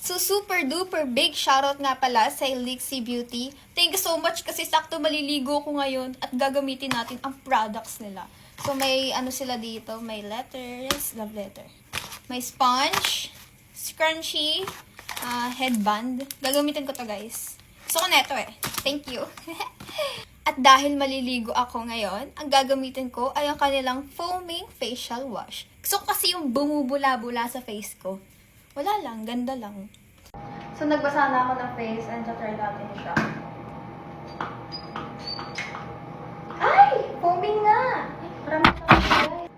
So, super duper big shoutout nga pala sa Elixir Beauty. Thank you so much kasi sakto maliligo ko ngayon at gagamitin natin ang products nila. So, may ano sila dito, may letters, love letter. May sponge, scrunchie, headband. Gagamitin ko to guys. Gusto ko neto eh. Thank you. At dahil maliligo ako ngayon, ang gagamitin ko ay ang kanilang foaming facial wash. Gusto ko kasi yung bumubula-bula sa face ko. Wala lang, ganda lang. So, nagbasa na ako ng face and try natin siya. Ay! Foaming nga! Ay, marami pa guys.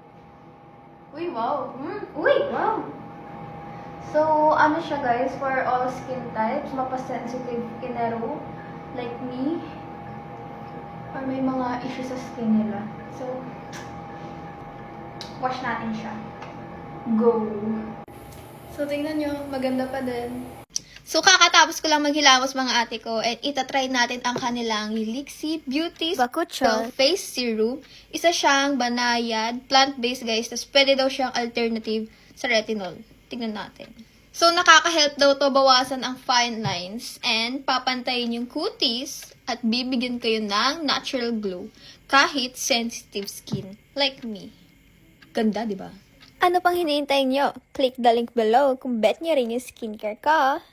Uy, wow! Uy, wow! So, ano siya guys, for all skin types, mapasensitive kinero, like me, or may mga issues sa skin nila. So, wash natin siya. Go! So, tingnan nyo, maganda pa din. So, kakatapos ko lang maghilamos mga ate ko at itatry natin ang kanilang Elixir Beauty Bakucho Face Serum. Isa siyang banayad, plant-based guys, tapos pwede daw siyang alternative sa retinol. Tingnan natin. So, nakaka-help daw to bawasan ang fine lines and papantayin yung cuties at bibigyan kayo ng natural glow kahit sensitive skin like me. Ganda, di ba? Ano pang hinihintay nyo? Click the link below kung bet nyo rin yung skincare ko.